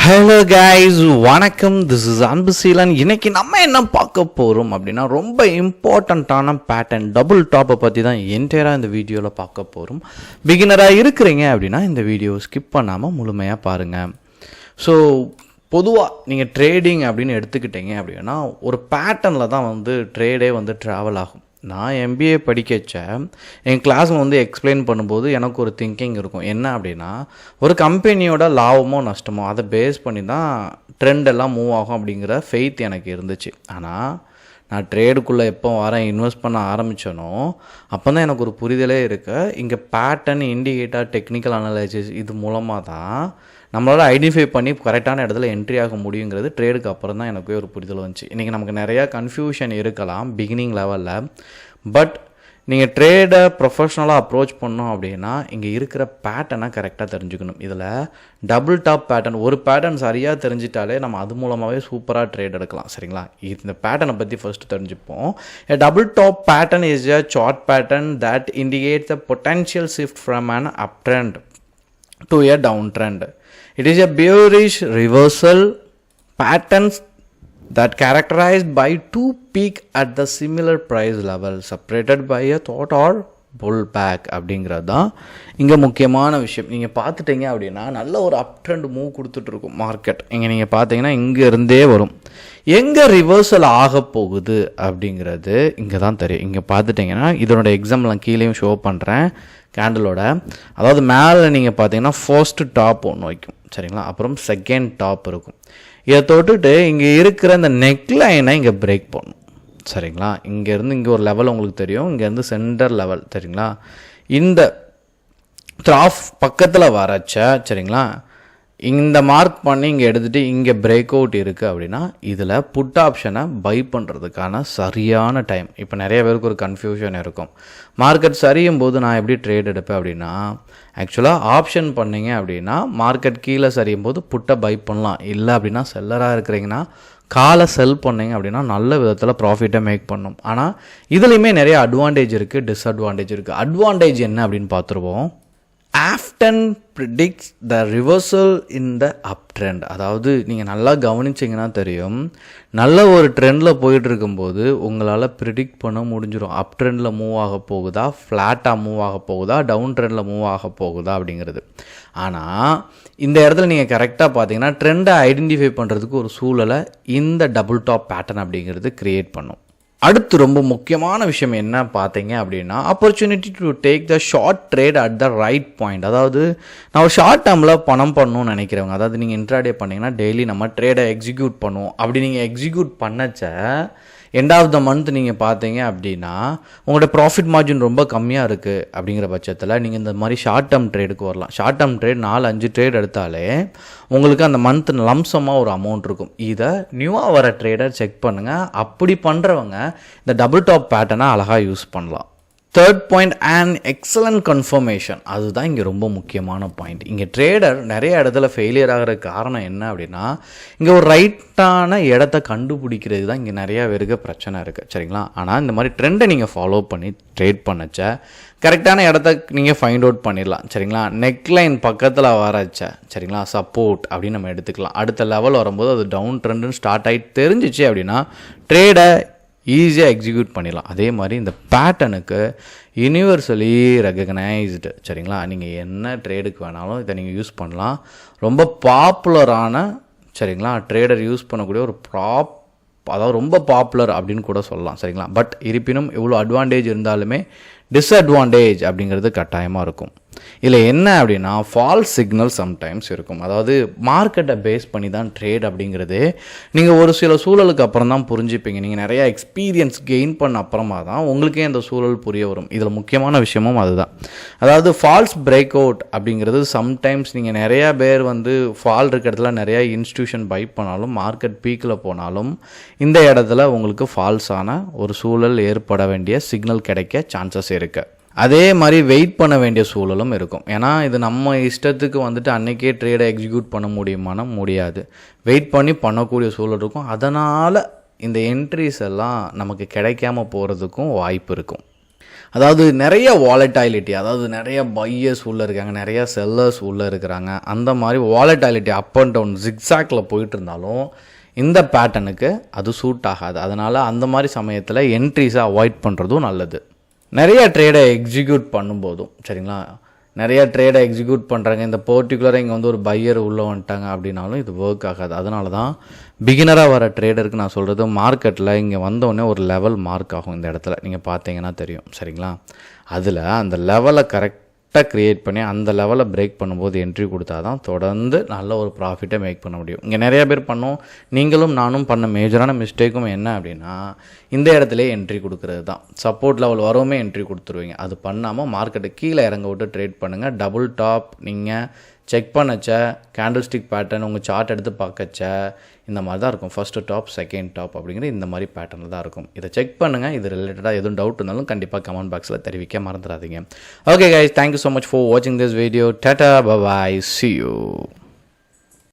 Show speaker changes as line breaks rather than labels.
Hello guys, வணக்கம். This is Anbuseelan. இன்னைக்கு நம்ம என்ன பார்க்க போகிறோம் அப்படின்னா ரொம்ப இம்பார்ட்டண்ட்டான பேட்டர்ன் டபுள் டாப்பை பற்றி தான் என்டையராக இந்த வீடியோவில் பார்க்க போகிறோம். பிகினராக இருக்கிறீங்க அப்படின்னா இந்த வீடியோ ஸ்கிப் பண்ணாமல் முழுமையாக பாருங்கள். ஸோ பொதுவாக நீங்கள் ட்ரேடிங் அப்படின்னு எடுத்துக்கிட்டீங்க அப்படின்னா ஒரு பேட்டர்னில் தான் ட்ரேடே ட்ராவல் ஆகும். நான் எம்பிஏ படிக்கச்ச என் கிளாஸில் எக்ஸ்பிளைன் பண்ணும்போது எனக்கு ஒரு திங்கிங் இருக்கும். என்ன அப்படின்னா, ஒரு கம்பெனியோட லாபமோ நஷ்டமோ அதை பேஸ் பண்ணி தான் ட்ரெண்ட் எல்லாம் மூவ் ஆகும் அப்படிங்கிற ஃபெய்த் எனக்கு இருந்துச்சு. ஆனால் நான் ட்ரேடுக்குள்ளே எப்போ இன்வெஸ்ட் பண்ண ஆரம்பித்தனோ அப்போ தான் எனக்கு ஒரு புரிதலே இருக்குது. இங்கே பேட்டர்ன், இண்டிகேட்டர், டெக்னிக்கல் அனலைசிஸ் இது மூலமாக தான் நம்மளால் ஐடென்டிஃபை பண்ணி கரெக்டான இடத்துல என்ட்ரி ஆக முடியுங்கிறது ட்ரேடுக்கு அப்புறம் தான் எனக்கு ஒரு புரிதல் வந்துச்சு. இன்றைக்கி நமக்கு நிறையா கன்ஃபியூஷன் இருக்கலாம் பிகினிங் லெவலில். பட் நீங்கள் ட்ரேடை ப்ரொஃபஷ்னலாக அப்ரோச் பண்ணோம் அப்படின்னா இங்கே இருக்கிற பேட்டர்னை கரெக்டாக தெரிஞ்சுக்கணும். இதில் டபுள் டாப் பேட்டர்ன், ஒரு பேட்டர்ன் சரியாக தெரிஞ்சிட்டாலே நம்ம அது மூலமாகவே சூப்பராக ட்ரேட் எடுக்கலாம். சரிங்களா? இந்த பேட்டர்னை பற்றி ஃபஸ்ட்டு தெரிஞ்சுப்போம். Double top pattern is a chart pattern that indicates the potential shift from an uptrend to a downtrend. It is a bearish reversal patterns that characterized by two peak at the similar price level separated by a thought or pull back அப்படிங்கிறது தான் இங்கே முக்கியமான விஷயம். நீங்கள் பார்த்துட்டீங்க அப்படின்னா நல்ல ஒரு அப் ட்ரெண்ட் மூவ் கொடுத்துட்ருக்கும் மார்க்கெட். இங்கே நீங்கள் பார்த்தீங்கன்னா இங்கே இருந்தே வரும். எங்கே ரிவர்சல் ஆக போகுது அப்படிங்கிறது இங்கே தான் தெரியும். இங்கே பார்த்துட்டிங்கன்னா இதனோட எக்ஸாம்பிள் கீழேயும் ஷோ பண்ணுறேன் கேண்டலோட. அதாவது மேலே நீங்கள் பார்த்தீங்கன்னா ஃபர்ஸ்ட் டாப் ஒன்று வைக்கும். சரிங்களா? அப்புறம் செகண்ட் டாப் இருக்கும். இதை தொட்டுட்டு இங்கே இருக்கிற இந்த நெக் லைனை இங்கே பிரேக் பண்ணணும். சரிங்களா? இங்கேருந்து இங்கே ஒரு லெவல் உங்களுக்கு தெரியும். இங்கேருந்து சென்டர் லெவல். சரிங்களா? இந்த த்ராஃப் பக்கத்தில் வரச்ச சரிங்களா, இந்த மார்க் பண்ணி இங்கே எடுத்துகிட்டு இங்கே பிரேக் அவுட் இருக்குது அப்படின்னா இதில் புட் ஆப்ஷனை பை பண்ணுறதுக்கான சரியான டைம். இப்போ நிறைய பேருக்கு ஒரு கன்ஃபியூஷன் இருக்கும். மார்க்கெட் சரியும் போது நான் எப்படி ட்ரேட் எடுப்பேன் அப்படின்னா, ஆக்சுவலாக ஆப்ஷன் பண்ணிங்க அப்படின்னா மார்க்கெட் கீழே சரியும் போது புட்டை பை பண்ணலாம். இல்லை அப்படின்னா செல்லராக இருக்கிறீங்கன்னா காலை செல் பண்ணிங்க அப்படின்னா நல்ல விதத்தில் ப்ராஃபிட்டை மேக் பண்ணும். ஆனால் இதுலேயுமே நிறைய அட்வான்டேஜ் இருக்குது, டிஸ்அட்வான்டேஜ் இருக்குது. அட்வான்டேஜ் என்ன அப்படின்னு பார்த்துருவோம். ஆஃப்டன் ப்ரிடிக்ட்ஸ் த ரிவர்சல் இன் த அப் ட்ரெண்ட். அதாவது நீங்கள் நல்லா கவனிச்சிங்கன்னா தெரியும், நல்ல ஒரு ட்ரெண்டில் போயிட்டு இருக்கும்போது உங்களால் ப்ரிடிக்ட் பண்ண முடிஞ்சிடும். அப் ட்ரெண்டில் மூவ் ஆக போகுதா, ஃப்ளாட்டாக மூவ் ஆக போகுதா, டவுன் ட்ரெண்டில் மூவ் ஆக போகுதா அப்படிங்கிறது. ஆனால் இந்த இடத்துல நீங்கள் கரெக்டாக பார்த்தீங்கன்னா ட்ரெண்டை ஐடென்டிஃபை பண்ணுறதுக்கு ஒரு சூழலை இந்த டபுள் டாப் பேட்டர்ன் அப்படிங்கிறது க்ரியேட் பண்ணும். அடுத்து ரொம்ப முக்கியமான விஷயம் என்ன பார்த்தீங்க அப்படின்னா, opportunity to take the short trade at the right point. அதாவது நான் ஒரு ஷார்ட் டேர்மில் பணம் பண்ணணும்னு நினைக்கிறவங்க, அதாவது நீங்கள் இன்ட்ராடே பண்ணிங்கன்னா டெய்லி நம்ம ட்ரேடை எக்ஸிக்யூட் பண்ணுவோம். அப்படி நீங்கள் எக்ஸிக்யூட் பண்ணச்ச எண்ட் ஆஃப் த மந்த் நீங்கள் பார்த்தீங்க அப்படின்னா உங்களோட ப்ராஃபிட் மார்ஜின் ரொம்ப கம்மியாக இருக்குது அப்படிங்கிற பட்சத்தில் நீங்கள் இந்த மாதிரி ஷார்ட் டேர்ம் ட்ரேடுக்கு வரலாம். ஷார்ட் டேர்ம் ட்ரேட் 4-5 ட்ரேட் எடுத்தாலே உங்களுக்கு அந்த மந்த் லம்சமாக ஒரு அமௌண்ட் இருக்கும். இதை நியூவாக வர ட்ரேடர் செக் பண்ணுங்கள். அப்படி பண்ணுறவங்க இந்த டபுள் டாப் பேட்டர்னை அழகாக யூஸ் பண்ணலாம். Third point, and excellent confirmation. அதுதான் இங்கே ரொம்ப முக்கியமான பாயிண்ட். இங்கே ட்ரேடர் நிறைய இடத்துல ஃபெயிலியர் ஆகிற காரணம் என்ன அப்படின்னா, இங்கே ஒரு ரைட்டான இடத்த கண்டுபிடிக்கிறது தான் இங்கே நிறையா பேருக்கு பிரச்சனை இருக்குது. சரிங்களா? ஆனால் இந்த மாதிரி ட்ரெண்டை நீங்கள் ஃபாலோ பண்ணி ட்ரேட் பண்ணச்ச கரெக்டான இடத்த நீங்கள் ஃபைண்ட் அவுட் பண்ணிடலாம். சரிங்களா? நெக்லைன் பக்கத்தில் வரச்ச சரிங்களா, சப்போர்ட் அப்படின்னு நம்ம எடுத்துக்கலாம். அடுத்த லெவல் வரும்போது அது டவுன் ட்ரெண்டுன்னு ஸ்டார்ட் ஆகி தெரிஞ்சிச்சு அப்படின்னா ட்ரேடை ஈஸியாக எக்ஸிக்யூட் பண்ணிடலாம். அதே மாதிரி இந்த பேட்டர்னுக்கு யூனிவர்சலி ரெகக்னைஸ்டு. சரிங்களா? நீங்கள் என்ன ட்ரேடுக்கு வேணாலும் இதை நீங்கள் யூஸ் பண்ணலாம். ரொம்ப பாப்புலரான சரிங்களா ட்ரேடர் யூஸ் பண்ணக்கூடிய ஒரு அதாவது ரொம்ப பாப்புலர் அப்படின்னு கூட சொல்லலாம். சரிங்களா? பட் இருப்பினும் இவ்வளோ அட்வான்டேஜ் இருந்தாலுமே டிஸ்அட்வான்டேஜ் அப்படிங்கிறது கட்டாயமாக இருக்கும். இதில் என்ன அப்படின்னா, ஃபால்ஸ் சிக்னல் சம்டைம்ஸ் இருக்கும். அதாவது மார்க்கெட்டை பேஸ் பண்ணி தான் ட்ரேட் அப்படிங்கிறது நீங்கள் ஒரு சில சூழலுக்கு அப்புறம் தான் புரிஞ்சுப்பீங்க. நீங்கள் நிறையா எக்ஸ்பீரியன்ஸ் கெயின் பண்ண அப்புறமா தான் உங்களுக்கே அந்த சூழல் புரிய வரும். இதில் முக்கியமான விஷயமும் அதுதான். அதாவது ஃபால்ஸ் பிரேக் அவுட் அப்படிங்கிறது சம்டைம்ஸ் நீங்கள் நிறையா பேர் ஃபால் இருக்கிற இடத்துல நிறையா இன்ஸ்டியூஷன் பை பண்ணாலும் மார்க்கெட் பீக்கில் போனாலும் இந்த இடத்துல உங்களுக்கு ஃபால்ஸான ஒரு சூழல் ஏற்பட வேண்டிய சிக்னல் கிடைக்க சான்சஸ் இருக்குது. அதே மாதிரி வெயிட் பண்ண வேண்டிய சூழலும் இருக்கும். ஏன்னா இது நம்ம இஷ்டத்துக்கு அன்றைக்கே ட்ரேடை எக்ஸிக்யூட் பண்ண முடியுமானா முடியாது. வெயிட் பண்ணி பண்ணக்கூடிய சூழல் இருக்கும். அதனால் இந்த என்ட்ரிஸ் எல்லாம் நமக்கு கிடைக்காம போகிறதுக்கும் வாய்ப்பு இருக்கும். அதாவது நிறைய வாலட்டாலிட்டி, அதாவது நிறைய பையர்ஸ் உள்ளே இருக்காங்க, நிறைய செல்லர்ஸ் உள்ளே இருக்கிறாங்க. அந்த மாதிரி வாலட்டாலிட்டி அப் அண்ட் டவுன் ஜிக்ஸாக்டில் போயிட்டு இருந்தாலும் இந்த பேட்டர்னுக்கு அது சூட் ஆகாது. அதனால் அந்த மாதிரி சமயத்தில் என்ட்ரிஸை அவாய்ட் பண்ணுறதும் நல்லது. நிறைய ட்ரேடை எக்ஸிக்யூட் பண்ணும்போதும் சரிங்களா, நிறைய ட்ரேடை எக்ஸிக்யூட் பண்ணுறாங்க, இந்த பர்டிகுலராக இங்கே வந்து ஒரு பையர் உள்ளே வந்துட்டாங்க அப்படின்னாலும் இது ஒர்க் ஆகாது. அதனால தான் பிகினராக வர ட்ரேடருக்கு நான் சொல்கிறது, மார்க்கெட்டில் இங்கே வந்தோடனே ஒரு லெவல் மார்க் ஆகும். இந்த இடத்துல நீங்கள் பார்த்தீங்கன்னா தெரியும் சரிங்களா. அதில் அந்த லெவலை கரெக்டாக க்ரியேட் பண்ணி அந்த லெவலை பிரேக் பண்ணும்போது என்ட்ரி கொடுத்தா தான் தொடர்ந்து நல்ல ஒரு ப்ராஃபிட்டை மேக் பண்ண முடியும். இங்கே நிறைய பேர் பண்ணோம், நீங்களும் நானும் பண்ண மேஜரான மிஸ்டேக்கும் என்ன அப்படின்னா, இந்த இடத்துல என்ட்ரி கொடுக்கறது தான். சப்போர்ட் லெவல் வரவுமே என்ட்ரி கொடுத்துருவீங்க. அது பண்ணாமல் மார்க்கெட்டை கீழே இறங்க விட்டு ட்ரேட் பண்ணுங்கள். டபுள் டாப் நீங்கள் செக் பண்ணச்ச, கேண்டில் ஸ்டிக் பேட்டர்ன் உங்கள் சார்ட் எடுத்து பார்க்கச்ச இந்த மாதிரி தான் இருக்கும். ஃபஸ்ட்டு டாப், செகண்ட் டாப் அப்படிங்கிற இந்த மாதிரி பேட்டர்னில் தான் இருக்கும். இதை செக் பண்ணுங்கள். இது ரிலேட்டடாக எதுவும் டவுட் இருந்தாலும் கண்டிப்பாக கமெண்ட் பாக்ஸில் தெரிவிக்க மறந்துடாதீங்க. Okay guys, thank you so much for வாட்சிங் this video. Ta ta, bye, see you.